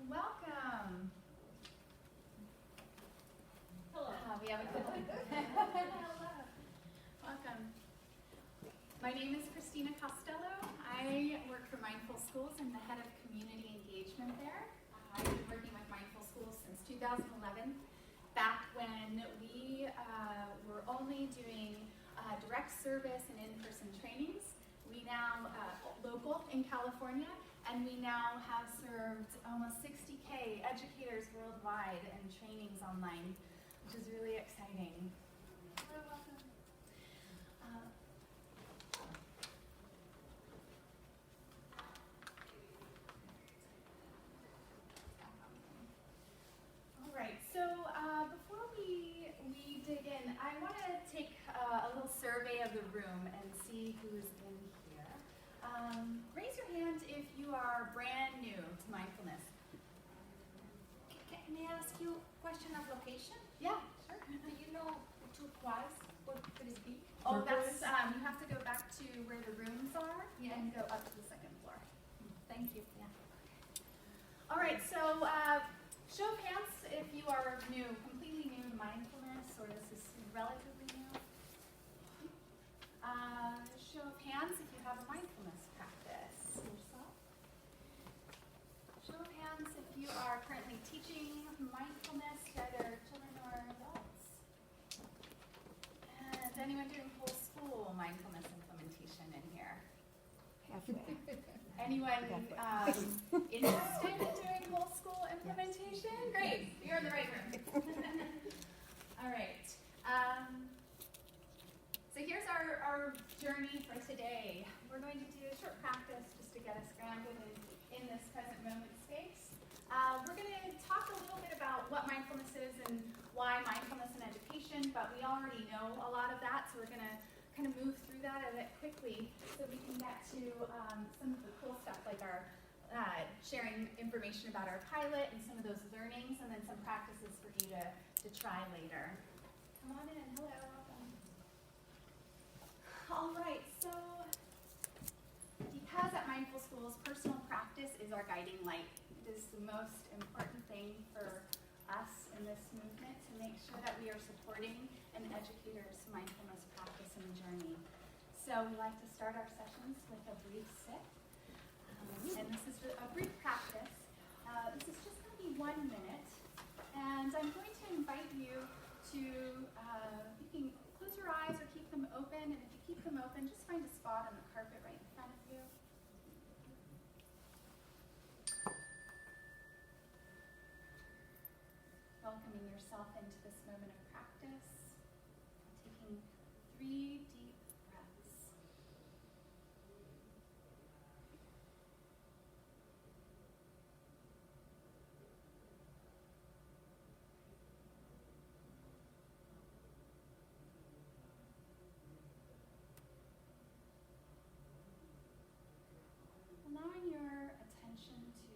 Welcome. Hello. We have a good one. Welcome. My name is Christina Costello. I work for Mindful Schools. I'm the head of community engagement there. I've been working with Mindful Schools since 2011, back when we were only doing direct service and in-person trainings. We now, local in California, and we now have served almost 60K educators worldwide and trainings online, which is really exciting. You're welcome. All right, so before we dig in, I want to take a little survey of the room and see who's in here. Raise your hand if you are brand new to mindfulness. May I ask you a question of location? Yeah, sure. Do you know turquoise? What could it be? Oh, that's, you have to go back to where the rooms are and go up to the second floor. Thank you. Yeah. All right, so show of hands if you are new, completely new to mindfulness, or this is relatively new. Show of hands if you have a mindfulness practice yourself. Show of hands if you are currently teaching mindfulness to either children or adults. And anyone doing whole school mindfulness implementation in here? Anyone interested in doing whole school implementation? Great, you're in the right room. All right. So here's our journey for today. We're going to do a short practice just to get us grounded in this present moment space. We're going to talk a little bit about what mindfulness is and why mindfulness in education, but we already know a lot of that, so we're going to kind of move through that a bit quickly so we can get to some of the cool stuff like our sharing information about our pilot and some of those learnings, and then some practices for you to try later. Come on in. Hello. Welcome. All right. So because at Mindful Schools, personal practice is our guiding light. It is the most important thing for us in this movement to make sure that we are supporting an educator's mindfulness practice and journey. So we like to start our sessions with a brief sit. And this is a brief practice. This is just going to be 1 minute. And I'm going to invite you to, you can close your eyes or keep them open. And if you keep them open, just find a spot on the carpet right in front of you. Welcoming yourself into this moment of practice. Taking 3 deep breaths. Allowing your attention to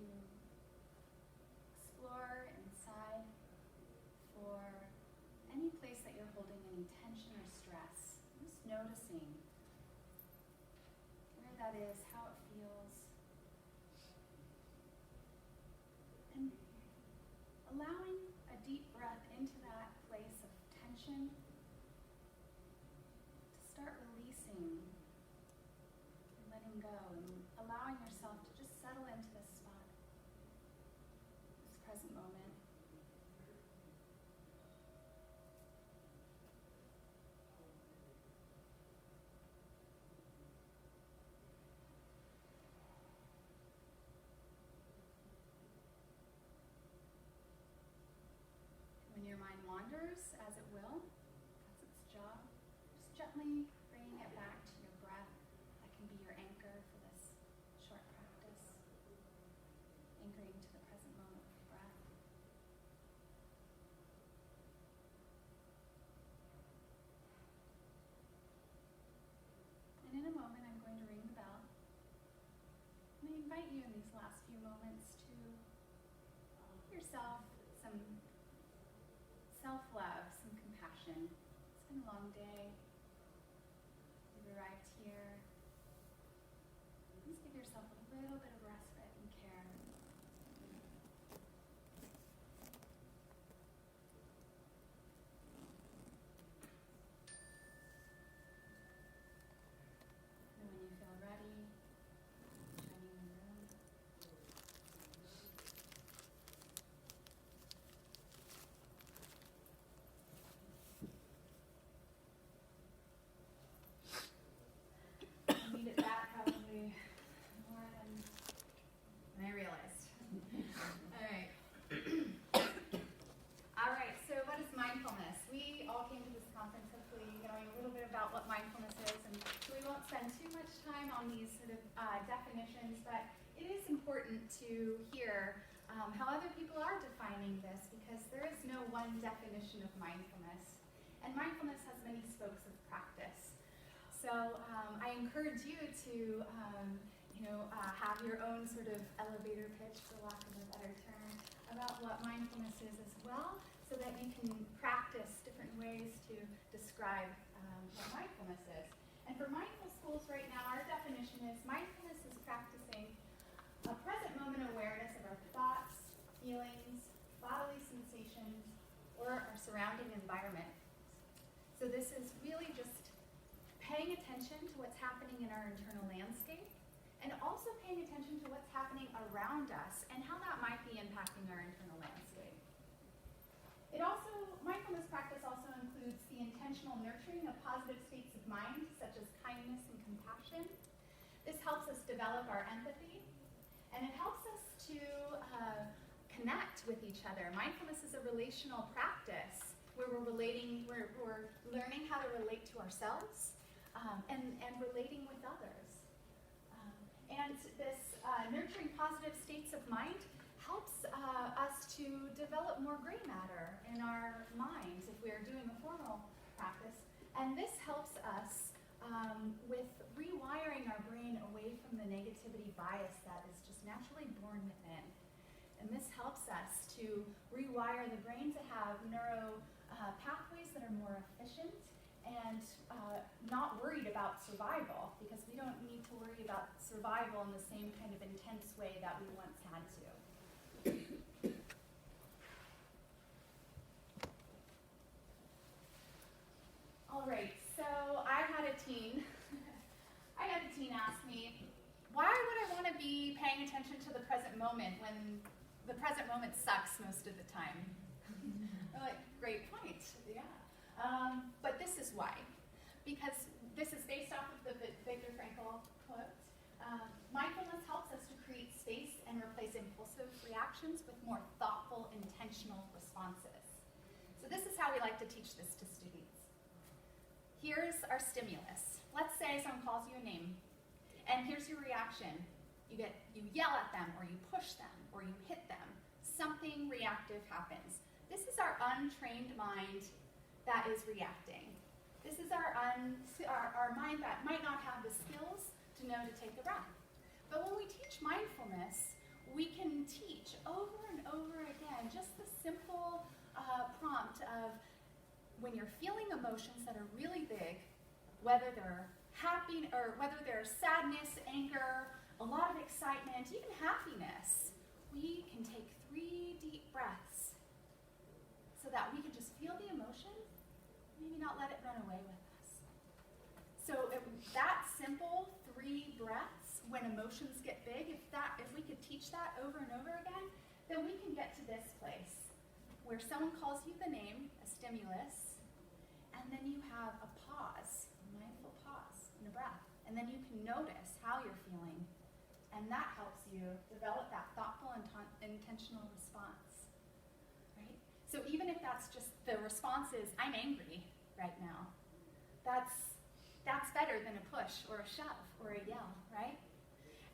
explore inside for any place that you're holding any tension or stress. Just noticing where that is, how it feels. And allowing a deep breath into that place of tension to start releasing and letting go and allowing yourself to just settle into this spot, this present moment. When your mind wanders, as it will, that's its job, just gently bringing it back to your breath. That can be your anchor for this short practice. Anchoring to the present moment with breath. And in a moment, I'm going to ring the bell. And I invite you in these last few moments to give yourself some self-love, some compassion. It's been a long day. You've arrived here. Just give yourself a little bit of respite and care. to hear how other people are defining this, because there is no one definition of mindfulness. And mindfulness has many spokes of practice. So I encourage you to have your own sort of elevator pitch, for lack of a better term, about what mindfulness is as well, so that you can practice different ways to describe what mindfulness is. And for Mindful Schools right now, our definition is mindfulness is practicing a present moment awareness of our thoughts, feelings, bodily sensations, or our surrounding environment. So this is really just paying attention to what's happening in our internal landscape, and also paying attention to what's happening around us and how that might be impacting our internal landscape. Mindfulness practice also includes the intentional nurturing of positive states of mind, such as kindness and compassion. This helps us develop our empathy, and it helps us to connect with each other. Mindfulness is a relational practice where we're learning how to relate to ourselves and relating with others. And this nurturing positive states of mind helps us to develop more gray matter in our minds if we are doing a formal practice. And this helps us with rewiring our brain away from the negativity bias that is just naturally born within. And this helps us to rewire the brain to have neuro pathways that are more efficient and not worried about survival, because we don't need to worry about survival in the same kind of intense way that we once had to. All right, so I had a teen ask me, why would I want to be paying attention to the present moment when the present moment sucks most of the time? I'm like, great point, yeah. But this is why. Because this is based off of the Viktor Frankl quote. Mindfulness helps us to create space and replace impulsive reactions with more thoughtful, intentional responses. So this is how we like to teach this to students. Here's our stimulus. Let's say someone calls you a name, and here's your reaction. You yell at them, or you push them, or you hit them. Something reactive happens. This is our untrained mind that is reacting. This is our mind that might not have the skills to know to take a breath. But when we teach mindfulness, we can teach over and over again just the simple prompt of when you're feeling emotions that are really big, whether they're happy or whether they're sadness, anger, a lot of excitement, even happiness, we can take 3 deep breaths so that we can just feel the emotion, maybe not let it run away with us. So that simple 3 breaths when emotions get big, if we could teach that over and over again, then we can get to this place where someone calls you the name, a stimulus, and then you have a pause, a mindful pause and a breath. And then you can notice how you're feeling. And that helps you develop that thoughtful and intentional response, right? So even if that's just the response is, I'm angry right now, that's better than a push or a shove or a yell, right?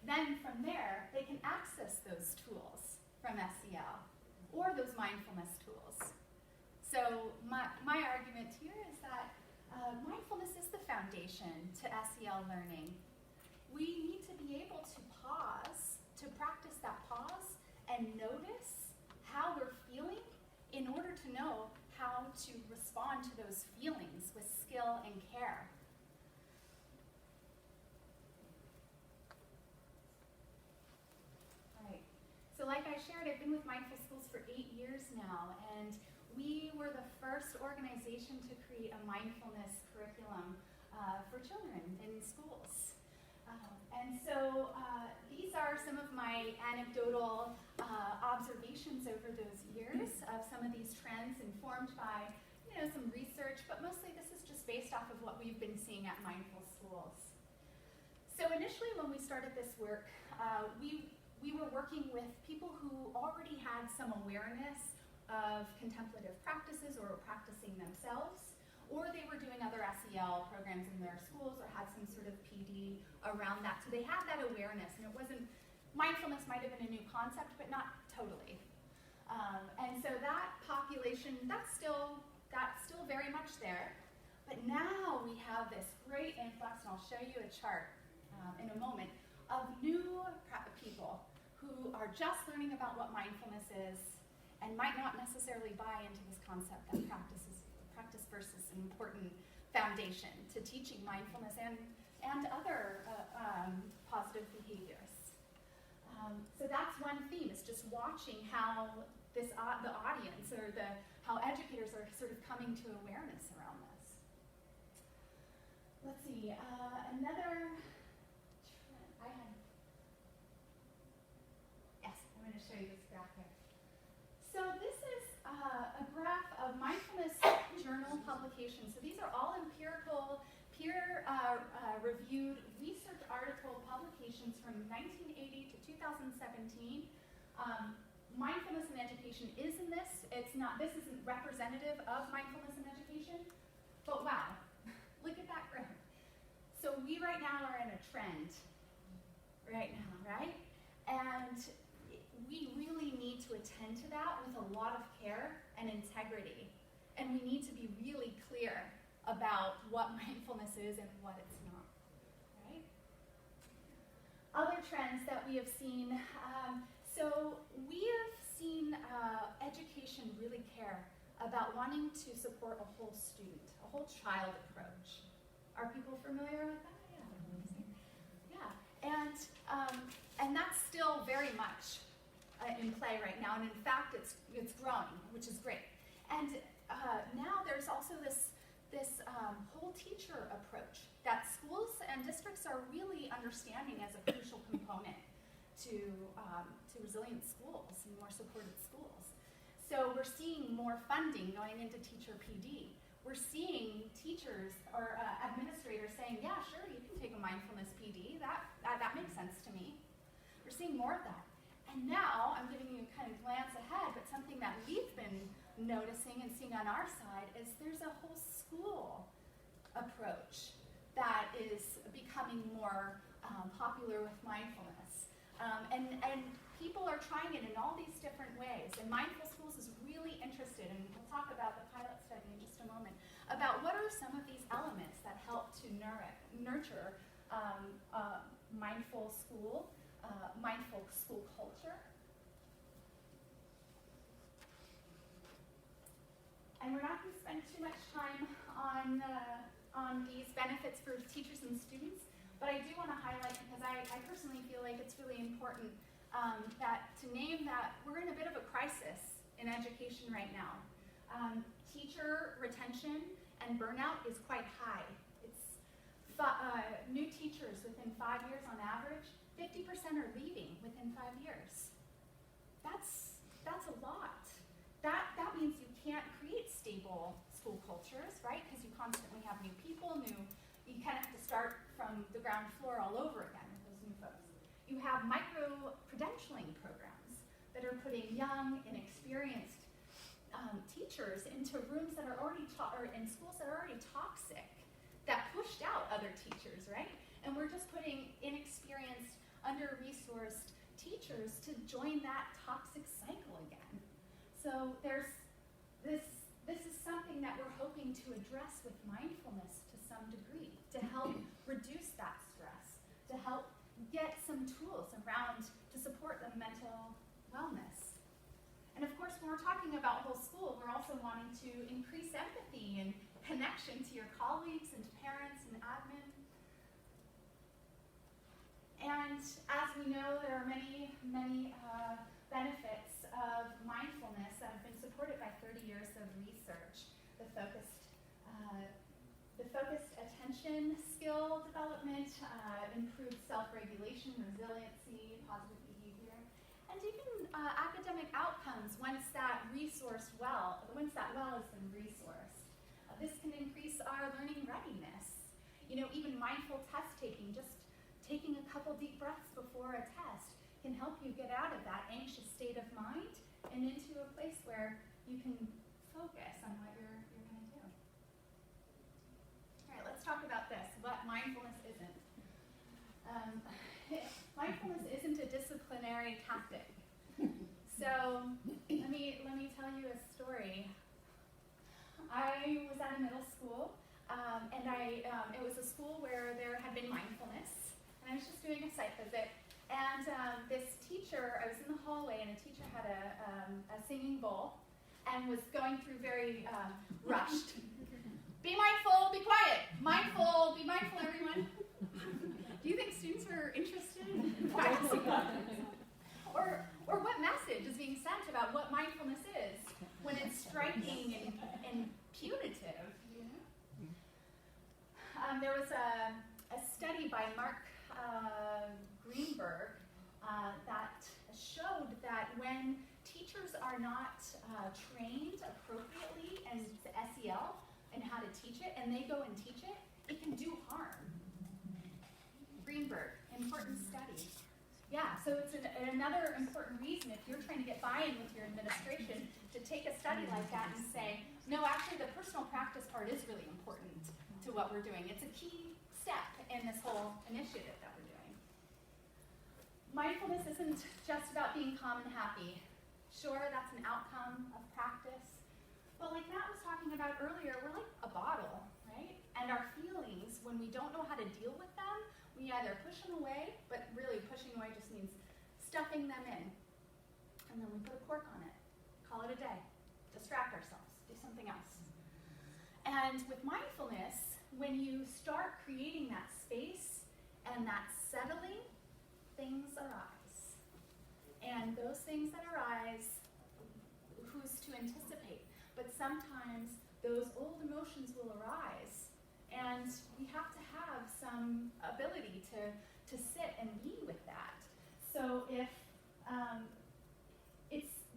Then from there, they can access those tools from SEL or those mindfulness tools. So my argument here is that mindfulness is the foundation to SEL learning. We need to be able to pause, to practice that pause and notice how we're feeling in order to know how to respond to those feelings with skill and care. All right. So like I shared, I've been with Mindful Schools for 8 years now, and we were the first organization to create a mindfulness curriculum for children in schools. And so these are some of my anecdotal observations over those years of some of these trends informed by some research, but mostly this is just based off of what we've been seeing at Mindful Schools. So initially when we started this work, we were working with people who already had some awareness of contemplative practices or were practicing themselves, or they were doing other SEL programs in their schools or had some sort of PD around that. So they had that awareness, and it wasn't mindfulness might have been a new concept, but not totally. And so that population, that's still very much there. But now we have this great influx, and I'll show you a chart in a moment, of new people who are just learning about what mindfulness is and might not necessarily buy into this concept that practice first is an important foundation to teaching mindfulness and other positive behaviors. So that's one theme, is just watching how the audience or how educators are sort of coming to awareness around this. Let's see, another trend. Yes, I'm going to show you this graph here. So this is a graph of mindfulness journal publications. So these are all empirical, peer-reviewed research article publications from 1980 to 2017. Mindfulness in education is in this. This isn't representative of mindfulness in education, but wow, look at that graph. So we right now are in a trend right now, right? And we really need to attend to that with a lot of care and integrity. And we need to be really clear about what mindfulness is and what it's not, right? Other trends that we have seen, so we have seen education really care about wanting to support a whole student, a whole child approach. Are people familiar with that? Yeah. And that's still very much in play right now, and in fact, it's growing, which is great. And now there's also this whole teacher approach that schools and districts are really understanding as a crucial component to resilient schools and more supported schools. So we're seeing more funding going into teacher PD. We're seeing teachers or administrators saying, yeah, sure, you can take a mindfulness PD. That makes sense to me. We're seeing more of that. And now, I'm giving you a kind of glance ahead, but something that we've been noticing and seeing on our side is there's a whole school approach that is becoming more popular with mindfulness. And people are trying it in all these different ways. And Mindful Schools is really interested, and we'll talk about the pilot study in just a moment, about what are some of these elements that help to nurture mindful school culture. And we're not going to spend too much time on these benefits for teachers and students, but I do want to highlight, because I personally feel like it's really important to name that we're in a bit of a crisis in education right now. Teacher retention and burnout is quite high. It's new teachers within 5 years on average, 50% are leaving within 5 years. That's a lot. That means you can't create stable school cultures, right? Because you constantly have new people, you kind of have to start from the ground floor all over again with those new folks. You have micro-credentialing programs that are putting young, inexperienced teachers into rooms that are already or in schools that are already toxic, that pushed out other teachers, right? And we're just putting inexperienced, under-resourced teachers to join that toxic cycle again. So there's this is something that we're hoping to address with mindfulness to some degree, to help reduce that stress, to help get some tools around to support the mental wellness. And of course, when we're talking about whole school, we're also wanting to increase empathy and connection to your colleagues and to parents and admin. And as we know, there are many benefits of mindfulness that have been supported by 30 years of research. The focused attention skill development, improved self-regulation, resiliency, positive behavior, and even academic outcomes once that well has been resourced. This can increase our learning readiness. Even mindful test taking, just taking a couple deep breaths before a test can help you get out of that anxious state of mind and into a place where you can focus on what you're going to do. All right, let's talk about this, what mindfulness isn't. Mindfulness isn't a discipline disciplinary tactic. So let me tell you a story. I was at a middle school, and it was a school where there had been mindfulness, and I was just doing a site visit. And this teacher, I was in the hallway, and a teacher had a singing bowl, and was going through very rushed. Be mindful, be quiet. Mindful, be mindful, everyone. Do you think students are interested in practicing mindfulness? Or what message is being sent about what mindfulness is when it's striking and punitive? There was a study by Mark Greenberg that showed that when teachers are not trained appropriately in SEL and how to teach it, and they go and teach it, it can do harm. Greenberg, important study. Yeah, so it's another important reason if you're trying to get buy-in with your administration to take a study like that and say, no, actually the personal practice part is really important to what we're doing. It's a key step in this whole initiative that we're doing. Mindfulness isn't just about being calm and happy. Sure, that's an outcome of practice. But like Matt was talking about earlier, we're like a bottle, right? And our feelings, when we don't know how to deal with them, we either push them away, but really pushing away just means stuffing them in. And then we put a cork on it, call it a day, distract ourselves, do something else. And with mindfulness, when you start creating that space and that settling, things arise. And those things that arise, who's to anticipate? But sometimes those old emotions will arise, and we have to have some ability to sit and be with that. So if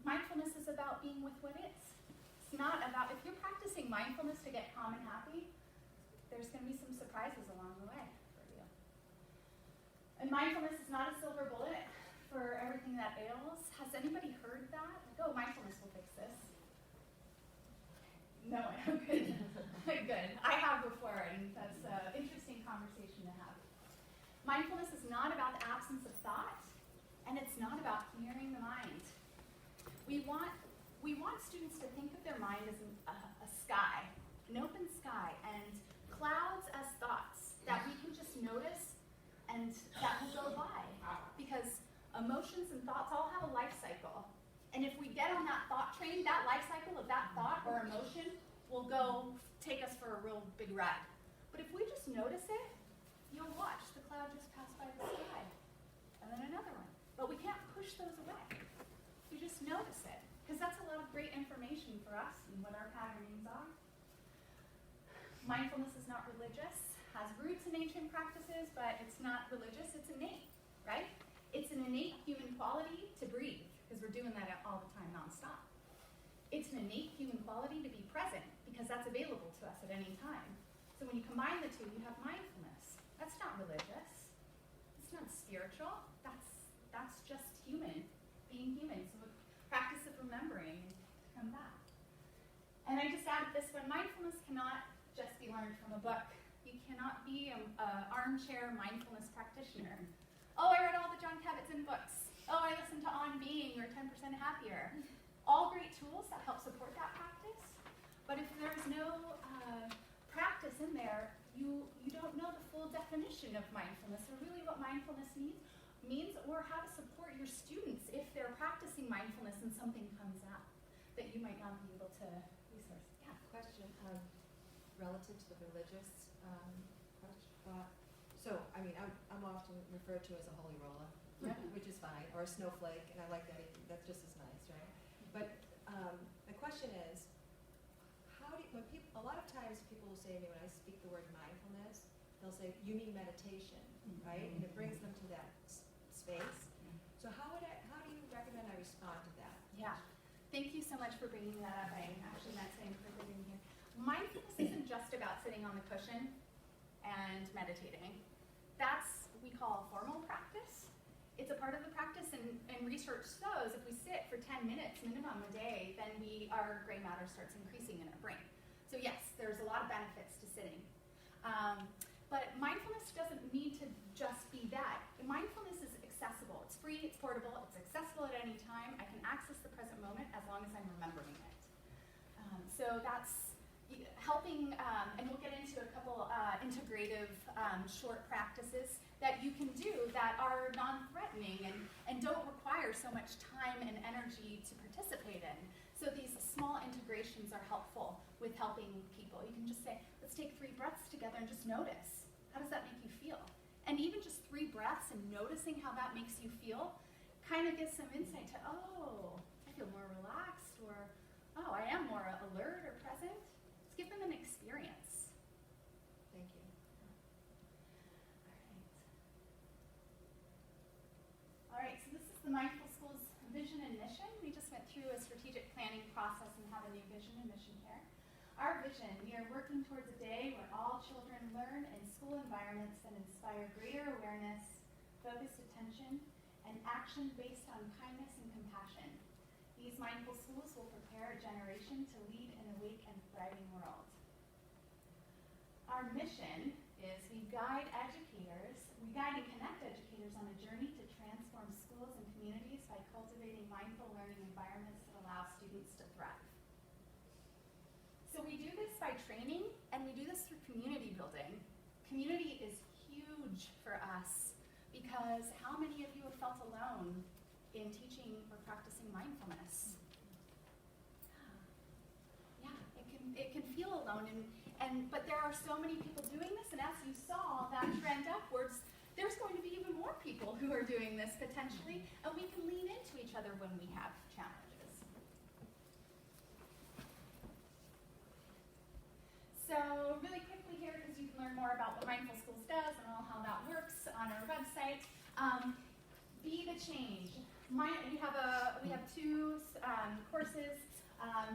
mindfulness is about being with what is. It's not about, if you're practicing mindfulness to get calm and happy, there's going to be some surprises along the way for you. And mindfulness is not a silver bullet for everything that ails. Has anybody heard that? Like, oh, mindfulness will fix this. No, good. Good. I have before, and that's an interesting conversation to have. Mindfulness is not about the absence of thought, and it's not about clearing the mind. We want students to think of their mind as a sky, an open sky, and clouds as thoughts that we can just notice and that will go by. Because emotions and thoughts all have a life cycle. And if we get on that thought train, that life cycle of that thought or emotion will go take us for a real big ride. But if we just notice it, you'll watch the cloud just pass by the sky. And then another one. But we can't push those away. You just notice it. Because that's a lot of great information for us and what our patterns are. Mindfulness is not religious, has roots in ancient practices, but it's not religious, it's innate, right? It's an innate human quality to breathe, because we're doing that all the time nonstop. It's an innate human quality to be present, because that's available to us at any time. So when you combine the two, you have mindfulness. That's not religious. It's not spiritual. That's just human, being human. So practice of remembering and come back. And I just added this one, mindfulness cannot just be learned from a book. You cannot be an armchair mindfulness practitioner. Oh, I read all the John Kabat-Zinn books. Oh, I listened to On Being or 10% Happier. All great tools that help support that practice. But if there's no practice in there, you don't know the full definition of mindfulness, or really what mindfulness means, or how to support your students if they're practicing mindfulness and something comes up that you might not be able to resource. Yeah. Question relative to the religious thought. So, I mean, I'm often referred to as a holy roller, which is fine, or a snowflake, and I like that. That's just as nice, right? But the question is, a lot of times people will say to me when I speak the word mindfulness, they'll say, you mean meditation, right? And it brings them to that space. So how do you recommend I respond to that? Yeah. Thank you so much for bringing that up. I actually meant to include it in here. Mindfulness isn't just about sitting on the cushion and meditating. That's what we call formal practice. It's a part of the practice, and research shows if we sit for 10 minutes minimum a day, then our gray matter starts increasing in our brain. So yes, there's a lot of benefits to sitting. But mindfulness doesn't need to just be that. Mindfulness is accessible. It's free, it's portable, it's accessible at any time. I can access the present moment as long as I'm remembering it. So that's helping, and we'll get into a couple integrative short practices that you can do that are non-threatening and don't require so much time and energy to participate in. So these small integrations are helpful with helping people. You can just say, let's take 3 breaths together and just notice. How does that make you feel? And even just 3 breaths and noticing how that makes you feel kind of gives some insight to, oh, I feel more relaxed, or, oh, I am more alert or present. Let's give them an experience. Thank you. All right, so this is the Mindful Schools vision and mission. We just went through a strategic planning process and have a new vision and mission here. Our vision, we are working towards a day where all children learn in school environments that inspire greater awareness, focused attention, and action based on kindness and compassion. These mindful schools will prepare a generation to lead an awake and thriving world. Our mission is we guide and connect educators on a journey to transform schools and communities by cultivating mindful learning environments that allow students to thrive. So we do this by training, and we do this through community building. Community is huge for us because how many of you have felt alone in teaching or practicing mindfulness? Yeah, it can feel alone, but there are so many people doing this, and as you saw that trend upwards, there's going to be even more people who are doing this potentially, and we can lean into each other when we have challenges. So really quickly here, because you can learn more about what Mindful Schools does and all how that works on our website. Be the change. We have 2 courses.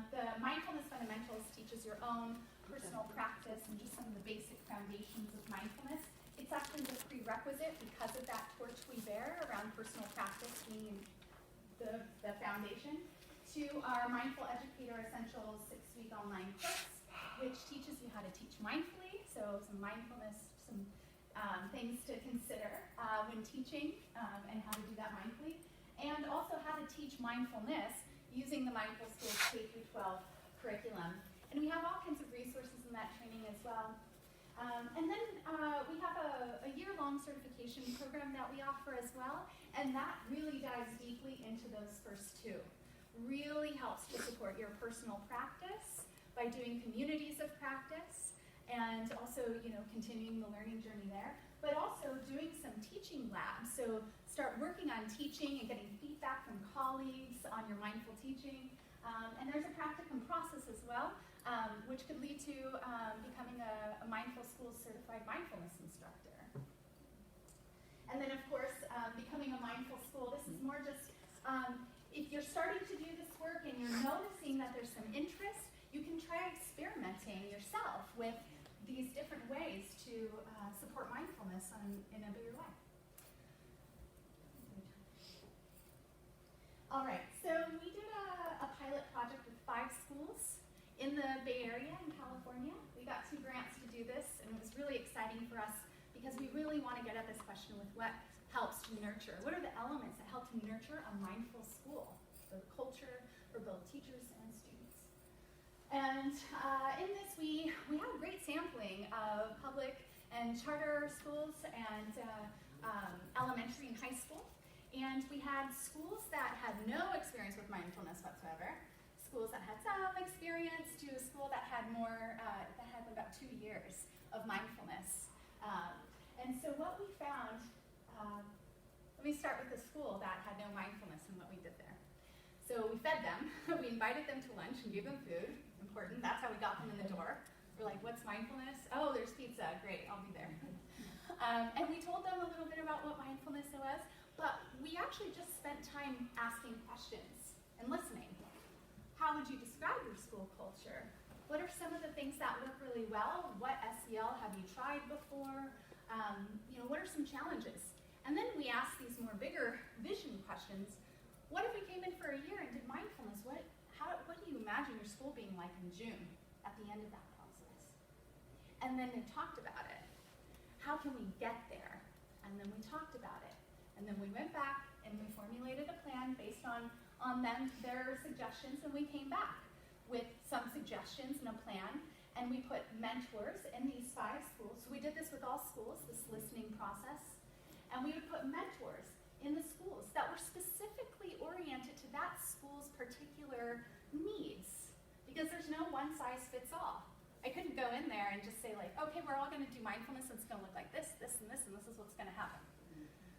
The Mindfulness Fundamentals teaches your own personal practice and just some of the basic foundations of mindfulness. It's actually the prerequisite because of that torch we bear around personal practice being the foundation, to our Mindful Educator Essentials 6-week online course, which teaches you how to teach mindfully, so some mindfulness, some things to consider when teaching and how to do that mindfully, and also how to teach mindfulness using the Mindful Schools K-12 curriculum. And we have all kinds of resources in that training as well. And then we have a year-long certification program that we offer as well, and that really dives deeply into those first 2. Really helps to support your personal practice by doing communities of practice and also, continuing the learning journey there, but also doing some teaching labs. So start working on teaching and getting feedback from colleagues on your mindful teaching. And there's a practicum process as well, which could lead to becoming a Mindful Schools certified mindfulness instructor. And then, of course, becoming a mindful school, this is more just, if you're starting to do this work and you're noticing that there's some interest, you can try experimenting yourself with these different ways to support mindfulness in a bigger way. All right, so we did a pilot project with 5 schools in the Bay Area in California. We got 2 grants to do this, and it was really exciting for us because we really want to get at this question with what helps to nurture. What are the elements that help to nurture a mindful school, the culture for both teachers and students? And in this, we have a great sampling of public and charter schools and elementary and high school. And we had schools that had no experience with mindfulness whatsoever, schools that had some experience, to a school that had more, that had about 2 years of mindfulness. And so what we found, let me start with the school that had no mindfulness and what we did there. So we fed them, we invited them to lunch and gave them food, important, that's how we got them in the door. We're like, what's mindfulness? Oh, there's pizza, great, I'll be there. And we told them a little bit about what mindfulness was, but we actually just spent time asking questions and listening. How would you describe your school culture? What are some of the things that work really well? What SEL have you tried before? What are some challenges? And then we asked these more bigger vision questions. What if we came in for a year and did mindfulness? What do you imagine your school being like in June at the end of that process? And then they talked about it. How can we get there? And then we talked about it. And then we went back and we formulated a plan based on their suggestions, and we came back with some suggestions and a plan, and we put mentors in these 5 schools. So we did this with all schools, this listening process, and we would put mentors in the schools that were specifically oriented to that school's particular needs, because there's no one size fits all. I couldn't go in there and just say like, okay, we're all gonna do mindfulness, and it's gonna look like this, this, and this, and this is what's gonna happen.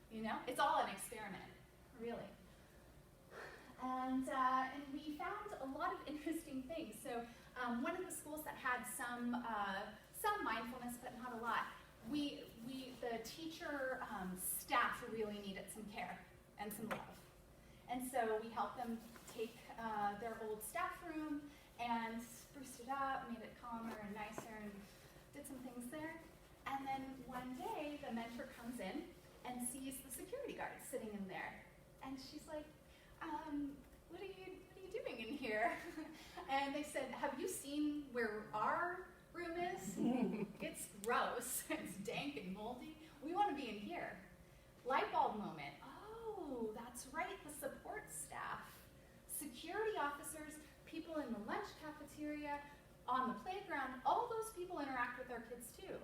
You know, it's all an experiment, really. And we found a lot of interesting things. So one of the schools that had some mindfulness, but not a lot, the teacher staff really needed some care and some love. And so we helped them take their old staff room and spruced it up, made it calmer and nicer, and did some things there. And then one day, the mentor comes in and sees the security guard sitting in there. And she's like, what are you doing in here? And they said, have you seen where our room is? It's gross, it's dank and moldy. We want to be in here. Light bulb moment. Oh, that's right, the support staff. Security officers, people in the lunch cafeteria, on the playground, all those people interact with our kids too.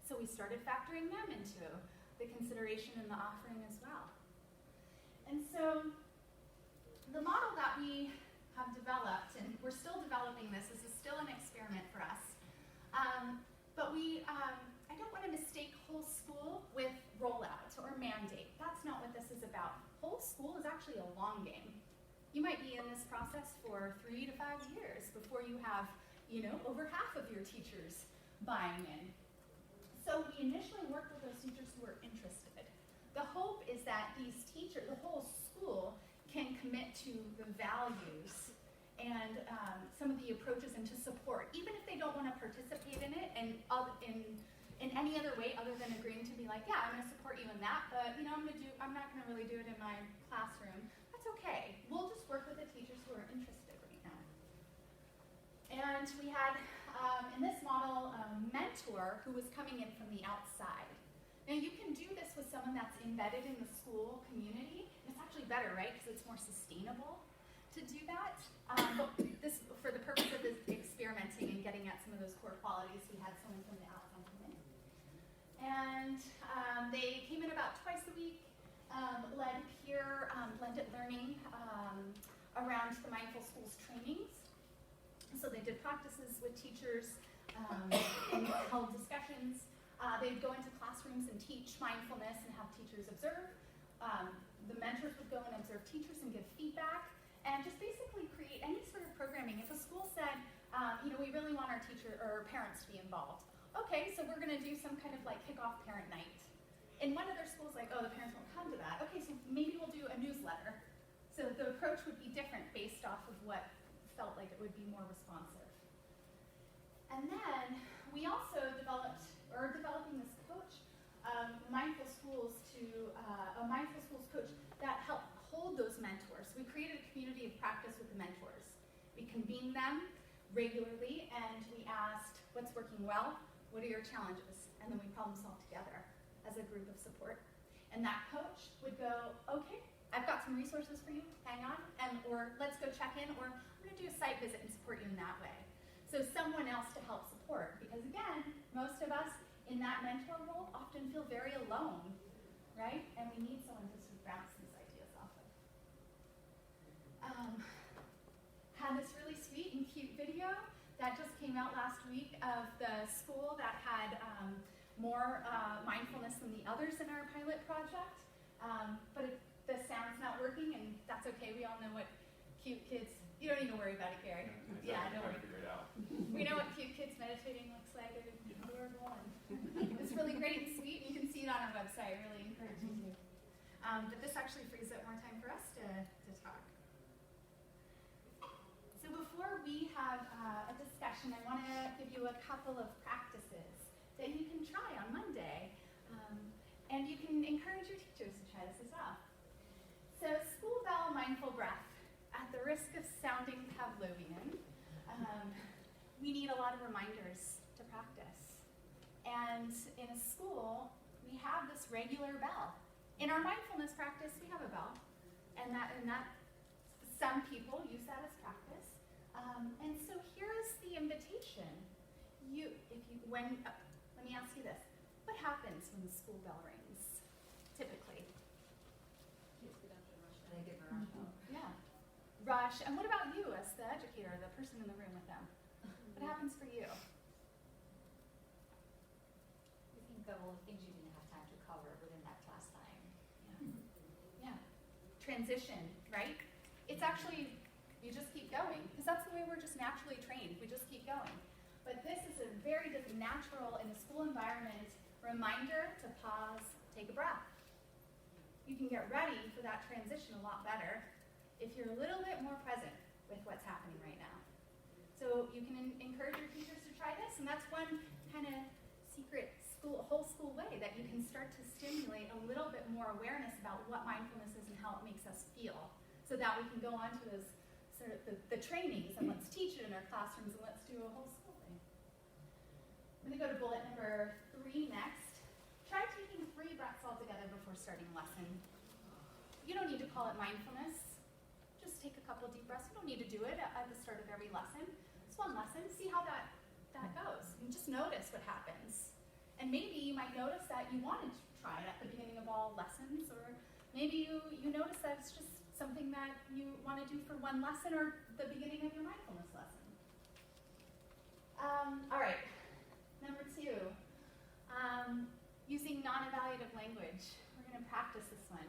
So we started factoring them into the consideration and the offering as well. And so the model that we have developed, and we're still developing this is still an experiment for us, but I don't want to mistake whole school with rollout or mandate. That's not what this is about. Whole school is actually a long game. You might be in this process for 3 to 5 years before you have, over half of your teachers buying in. So we initially worked with those teachers who were interested. The hope is that these teachers, the whole school, can commit to the values and some of the approaches and to support, even if they don't want to participate in it and in any other way other than agreeing to be like, yeah, I'm going to support you in that, but I'm not going to really do it in my classroom. That's okay. We'll just work with the teachers who are interested right now. And we had, in this model, a mentor who was coming in from the outside. Now you can do this with someone that's embedded in the school community. It's actually better, right? Because it's more sustainable to do that. But this, for the purpose of this experimenting and getting at some of those core qualities, we had someone from the outside come in. And they came in about twice a week, led peer blended learning around the Mindful Schools trainings. So they did practices with teachers and held discussions. They'd go into classrooms and teach mindfulness and have teachers observe. The mentors would go and observe teachers and give feedback and just basically create any sort of programming. If a school said, we really want our teacher or parents to be involved. Okay, so we're gonna do some kind of like kickoff parent night. In one of their schools, like, oh, the parents won't come to that. Okay, so maybe we'll do a newsletter. So the approach would be different based off of what felt like it would be more responsive. And then we also developing this coach, Mindful Schools a Mindful Schools coach that helped hold those mentors. We created a community of practice with the mentors. We convened them regularly and we asked, what's working well? What are your challenges? And then we problem solved together as a group of support. And that coach would go, okay, I've got some resources for you, hang on, or let's go check in, or I'm gonna do a site visit and support you in that way. So someone else to help support, because again, most of us in that mentor role often feel very alone, right? And we need someone to sort of bounce these ideas off of. Had this really sweet and cute video that just came out last week of the school that had more mindfulness than the others in our pilot project, but the sound's not working, and that's okay. We all know what cute kids. You don't need to worry about it, Gary. Yeah, don't worry. Figure it out. We know what cute kids meditating looks like. It's adorable, and it's really great and sweet. You can see it on our website. I really encourage you to. But this actually frees up more time for us to talk. So before we have a discussion, I want to give you a couple of practices that you can try on Monday. And you can encourage your teachers to try this as well. So school bell mindful breath. At the risk of sounding Pavlovian, we need a lot of reminders to practice. And in a school, we have this regular bell. In our mindfulness practice, we have a bell. And that, some people use that as practice. And so here's the invitation. Let me ask you this. What happens when the school bell rings, typically? Kids get up and rush. And they get rushed out. Yeah. Rush. And what about you as the educator, the person in the room with them? What happens for you? You think of all the things you didn't have time to cover within that class time. Yeah. Transition, right? It's actually, you just keep going, because that's the way we're just naturally trained. We just keep going. But this is a very natural, in a school environment, reminder to pause, take a breath. You can get ready for that transition a lot better if you're a little bit more present with what's happening right now. So you can encourage your teachers to try this, and that's one kind of secret whole school way that you can start to stimulate a little bit more awareness about what mindfulness is and how it makes us feel, so that we can go on to those sort of the trainings, and let's teach it in our classrooms, and let's do a whole school thing. I'm going to go to bullet number 3 next. Try taking 3 breaths all together before starting a lesson. You don't need to call it mindfulness. Just take a couple deep breaths. You don't need to do it at the start of every lesson. It's one lesson. See how that goes. And just notice what happens. And maybe you might notice that you wanted to try it at the beginning of all lessons, or maybe you notice that it's just something that you want to do for one lesson or the beginning of your mindfulness lesson. All right. Number 2, using non-evaluative language. We're going to practice this one.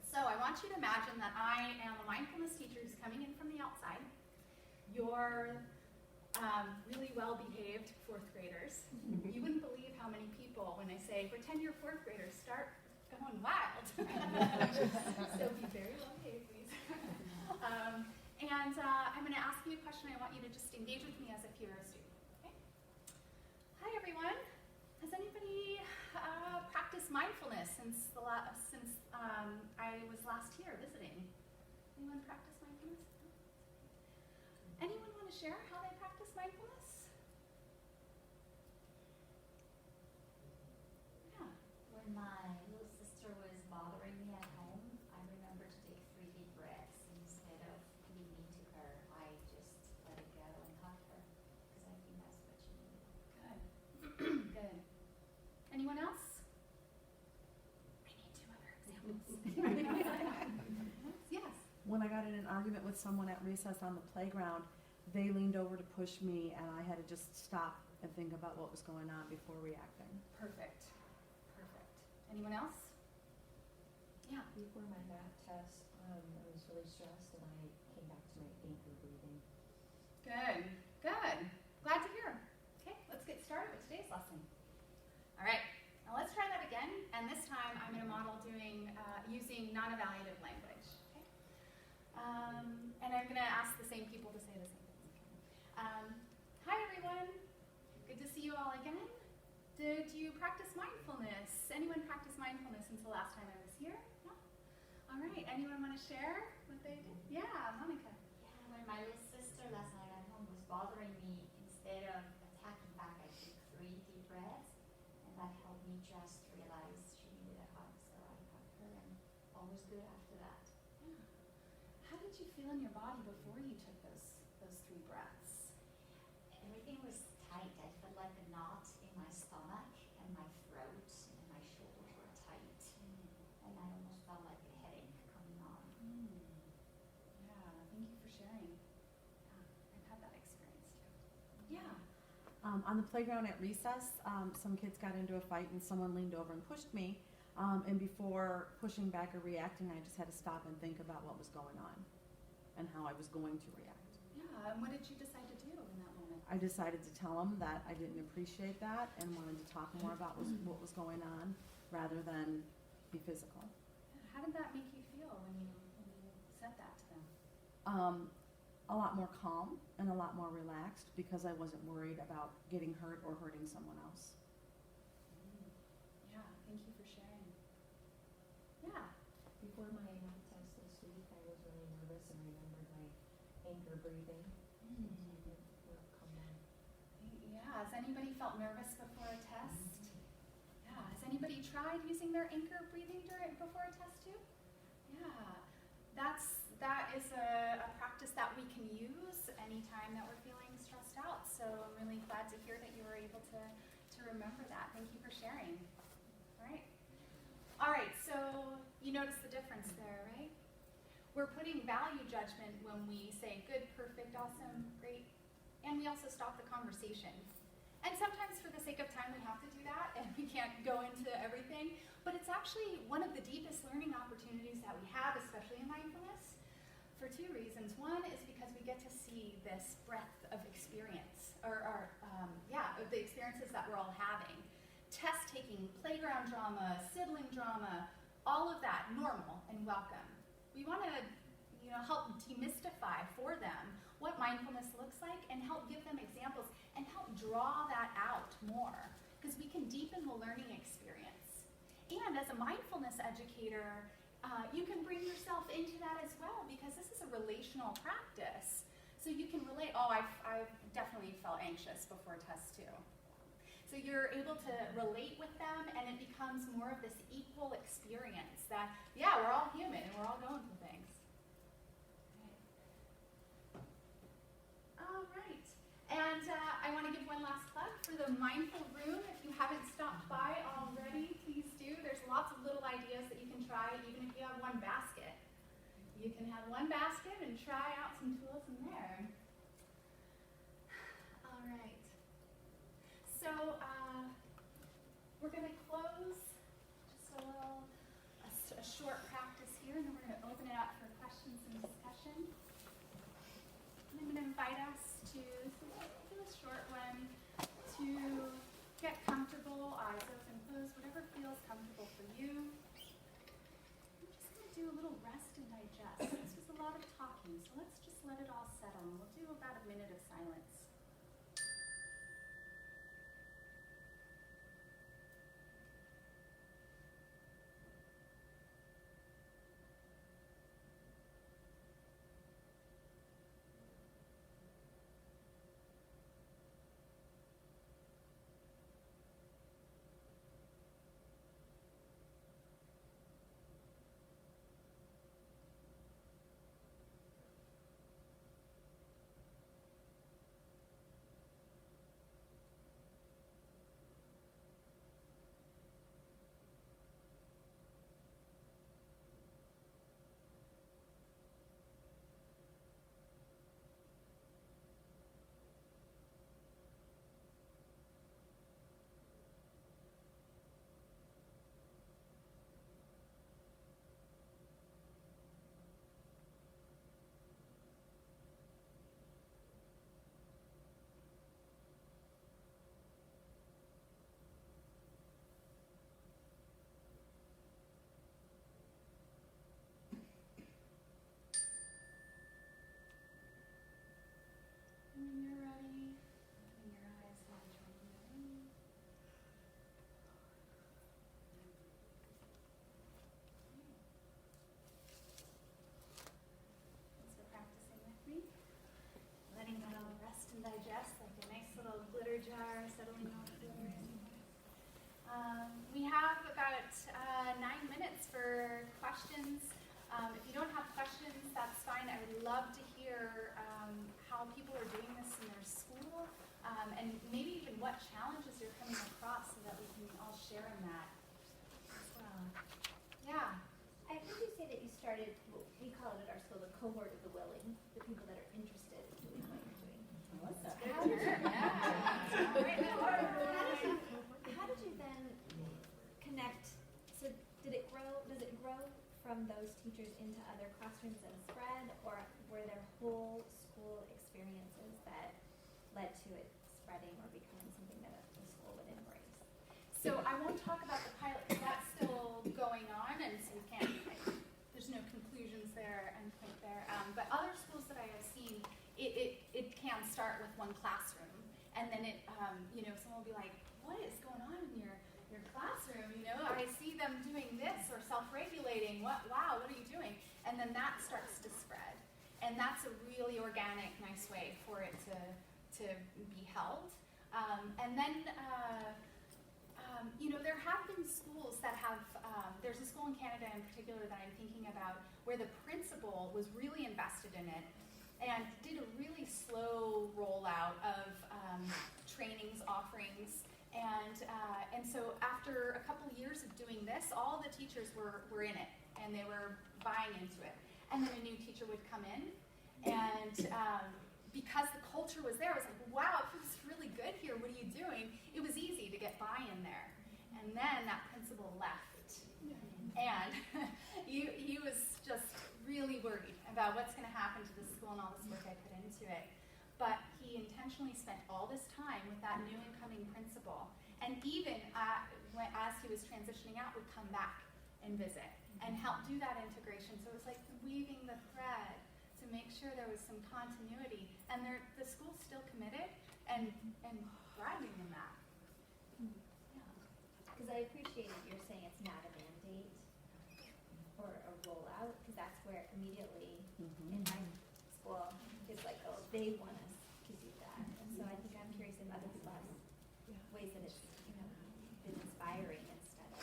So I want you to imagine that I am a mindfulness teacher who's coming in from the outside. You're really well-behaved 4th graders. You wouldn't believe how many people, when I say, pretend you're 4th graders, start going wild. So be very well-behaved, please. I'm going to ask you a question. I want you to just engage with me as if you're a student. Okay? Hi, everyone. Has anybody practiced mindfulness since I was last here visiting? Anyone practice mindfulness? Anyone want to share how they practice mindfulness? Yeah. When my little sister was bothering me at home, I remember to take 3 deep breaths. Instead of leaning to her, I just let it go and hug her, because I think that's what she needed. Good. Good. Anyone else? I need 2 other examples. Yes. When I got in an argument with someone at recess on the playground, they leaned over to push me, and I had to just stop and think about what was going on before reacting. Perfect. Perfect. Anyone else? Yeah. Before my math test, I was really stressed and I came back to my anchor breathing. Good. Good. Glad to hear. Okay, let's get started with today's lesson. All right. Now let's try that again, and this time I'm going to model using non-evaluative language. Okay. And I'm going to ask the same people to say the same things. Hi, everyone. Good to see you all again. Did you practice mindfulness? Anyone practice mindfulness since the last time I was here? No? All right. Anyone want to share what they did? Yeah, Monica. Yeah, when my little sister last night at home was bothering me, instead of attacking back, I took 3 deep breaths, and that helped me just realize she needed a hug, so I hugged her, and all was good after that. Yeah. How did you feel in your body before you took those 3 breaths? Everything was tight. I felt like a knot in my stomach, and my throat and my shoulders were tight, and I almost felt like a headache coming on. Yeah, thank you for sharing. Yeah, I've had that experience too. Yeah. On the playground at recess, some kids got into a fight, and someone leaned over and pushed me. And before pushing back or reacting, I just had to stop and think about what was going on and how I was going to react. Yeah, and what did you decide to do in that moment? I decided to tell them that I didn't appreciate that and wanted to talk more about what was going on rather than be physical. Yeah, how did that make you feel when you said that to them? A lot more calm and a lot more relaxed because I wasn't worried about getting hurt or hurting someone else. Yeah, thank you for sharing. Yeah. Before my math test this week, I was really nervous and remembered my anchor breathing. Come on. Yeah, has anybody felt nervous before a test? Yeah, has anybody tried using their anchor breathing before a test too? Yeah. that is a practice that we can use anytime that we're feeling stressed out. So I'm really glad to hear that you were able to remember that. Thank you for sharing. All right, so you notice the difference there, right? We're putting value judgment when we say good, perfect, awesome, great, and we also stop the conversation. And sometimes for the sake of time we have to do that and we can't go into everything, but it's actually one of the deepest learning opportunities that we have, especially in mindfulness, for two reasons. One is because we get to see this breadth of experience, of the experiences that we're all having. Test taking, playground drama, sibling drama, all of that, normal and welcome. We want to help demystify for them what mindfulness looks like and help give them examples and help draw that out more, because we can deepen the learning experience. And as a mindfulness educator, you can bring yourself into that as well, because this is a relational practice. So you can relate, I've definitely felt anxious before test 2. So you're able to relate with them, and it becomes more of this equal experience that, yeah, we're all human and we're all going through things. All right. And I want to give one last plug for the Mindful Room. If you haven't stopped by already, please do. There's lots of little ideas that you can try, even if you have one basket. You can have one basket and try out some tools in there. All right. So we're going to close just a short practice here, and then we're going to open it up for questions and discussion. And I'm going to invite us to do a short one to get comfortable, eyes open, closed, whatever feels comfortable for you. I'm just going to do a little rest and digest. This was a lot of talking, so let's just let it all settle. And we'll do about a minute of silence. And when you're ready, open your eyes and join me. Thanks for practicing with me. Letting that all rest and digest like a nice little glitter jar, settling all the glitter. We have about 9 minutes for questions. If you don't have questions, that's fine. I would love to hear how people are doing this in their school, and maybe even what challenges you're coming across so that we can all share in that as well. Yeah. I heard you say that you started, we call it at our school, the cohort of the willing, the people that are interested in doing what you're doing. What's that? How did you then connect, so does it grow from those teachers into other classrooms and spread, or were there whole school experiences that led to it spreading or becoming something that the school would embrace? So I won't talk about the pilot because that's still going on, and so we can't, there's no conclusions there and point there. But other schools that I have seen, it can start with one classroom, and then it, someone will be like, what is going on in your classroom? I see them doing this or self-regulating. Wow, what are you doing? And then that starts to spread, and that's a really organic, nice way for it to be held. And then, there have been schools that have, there's a school in Canada in particular that I'm thinking about where the principal was really invested in it and did a really slow rollout of trainings, offerings, and so after a couple years of doing this, all the teachers were in it, and they were buying into it. And then a new teacher would come in, and because the culture was there, I was like, wow, it feels really good here, what are you doing? It was easy to get buy-in there. And then that principal left, and he was just really worried about what's going to happen to the school and all this work I put into it. But he intentionally spent all this time with that new incoming principal, and even as he was transitioning out, would come back and visit and help do that integration. So it was like weaving the thread to make sure there was some continuity, and the school's still committed and thriving in that. Because I appreciate that you're saying it's not a mandate or a rollout, because that's where immediately in my school it's like, oh, they want us to do that. And so I think I'm curious if other people have ways that it's, been inspiring instead of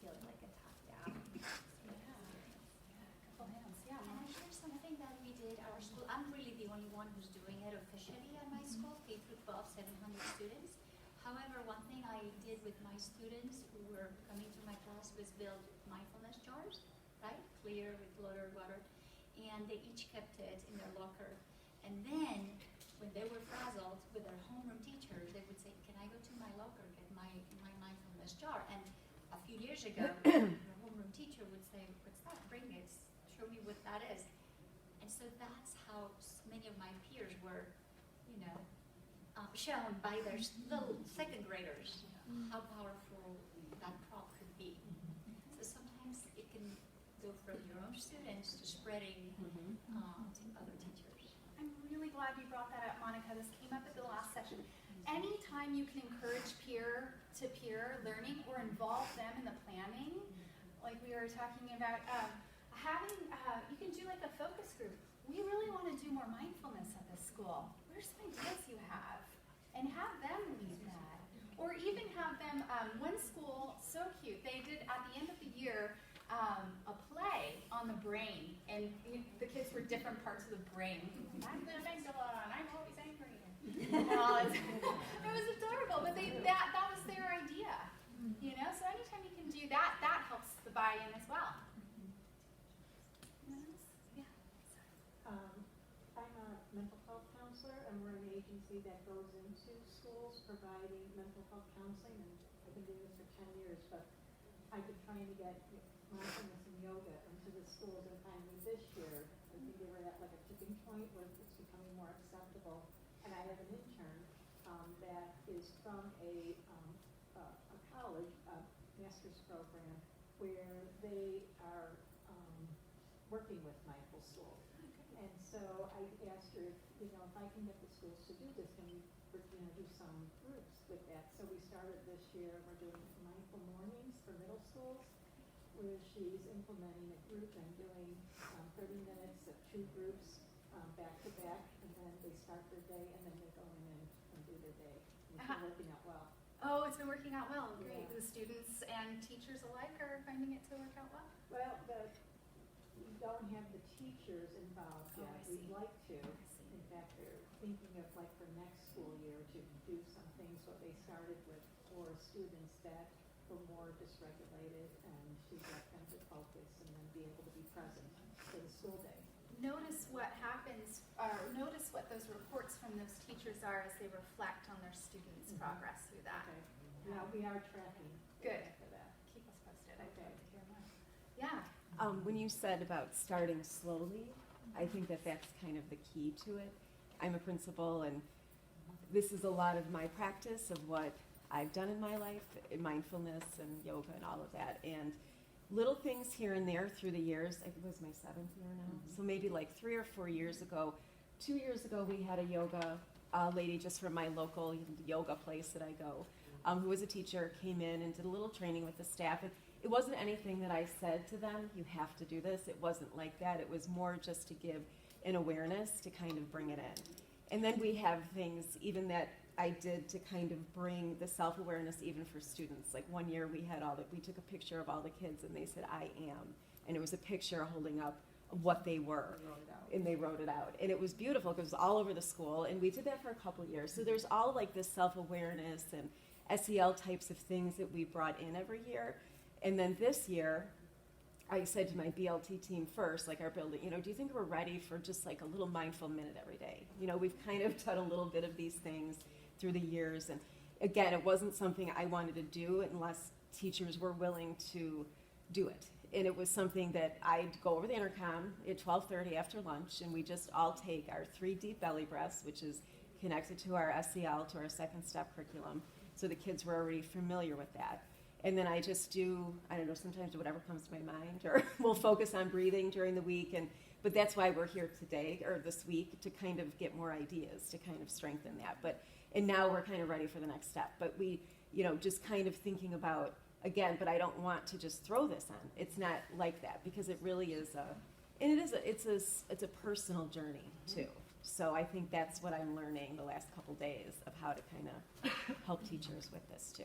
feeling like a top-down experience. Couple hands, yeah. Can I share something that we did at our school? I'm really the only one who's doing it officially at my school, K through 12, 700 students. However, one thing I did with my students who were coming to my class was build mindfulness jars, right? Clear with water, and they each kept it in their locker. And then, when they were frazzled with their homeroom teacher, they would say, "Can I go to my locker, get my mindfulness jar?" And a few years ago, the homeroom teacher would say, "What's that? Bring it. Show me what that is." And so that's how many of my peers were, shown by their little second graders how powerful that prop could be. So sometimes it can go from your own students to spreading to other teachers. I'm really glad you brought that up, Monica. This came up at the last session. Anytime you can encourage peer-to-peer learning or involve them in the planning, like we were talking about, you can do like a focus group. We really want to do more mindfulness at this school. What are some ideas you have? And have them lead that. Or even have them, one school, so cute, they did at the end of the year a play on the brain, and the kids were different parts of the brain. I'm the amygdala, and I'm always angry. It was adorable, but that was their idea. So anytime you can do that, that helps the buy-in as well. Yeah. I'm a mental health counselor, and we're an agency that goes into schools providing mental health counseling, and I've been doing this for 10 years, but I've been trying to get mindfulness and yoga into the schools, and finally this year, I think they were at like a tipping point where it's becoming more acceptable. And I have an intern that is from a college, master's program, where they are working with mindful schools. And so I asked her, if I can get the schools to do this, can we, do some groups with that? So we started this year. We're doing mindful mornings for middle schools, where she's implementing a group and doing 30 minutes of 2 groups back to back, and then they start their day, and then they go in and do their day. And it's been working out well. Oh, it's been working out well. Great. Yeah. The students and teachers alike are finding it to work out well. Well, we don't have the teachers involved Oh, yet. I We'd see. like to. I see. In fact, they're thinking of like for next school year to do some things. What they started with for students that were more dysregulated, and to get them to focus and then be able to be present for the school day. Notice what happens, or notice what those reports from those teachers are as they reflect on their students' progress through that. Okay. Yeah, we are tracking. Good. For that. Keep us posted. I'd Okay. love to hear more. Yeah. When you said about starting slowly, I think that that's kind of the key to it. I'm a principal, and this is a lot of my practice of what I've done in my life, in mindfulness and yoga and all of that. And little things here and there through the years. It was my 7th year now. So maybe like 3 or 4 years ago, 2 years ago, we had a yoga lady just from my local yoga place that I go, who was a teacher, came in and did a little training with the staff. And it wasn't anything that I said to them, you have to do this. It wasn't like that. It was more just to give an awareness to kind of bring it in. And then we have things even that I did to kind of bring the self-awareness even for students. Like one year we took a picture of all the kids and they said, I am. and it was a picture holding up what they were. I wrote it out. And they wrote it out, and it was beautiful because it was all over the school, and we did that for a couple of years. So there's all like this self-awareness and SEL types of things that we brought in every year. And then this year, I said to my BLT team first, like our building, you know, do you think we're ready for just like a little mindful minute every day? You know, we've kind of done a little bit of these things through the years, and again, it wasn't something I wanted to do unless teachers were willing to do it. And it was something that I'd go over the intercom at 12:30 after lunch, and we just all take our 3 deep belly breaths, which is connected to our SEL, to our second step curriculum. So the kids were already familiar with that. And then I just do, I don't know, sometimes whatever comes to my mind, or we'll focus on breathing during the week. But that's why we're here today, or this week, to kind of get more ideas, to kind of strengthen that. And now we're kind of ready for the next step. But we, you know, just kind of thinking about, again, but I don't want to just throw this on. It's not like that, because it really is it's a personal journey too. So I think that's what I'm learning the last couple days of how to kind of help teachers with this too.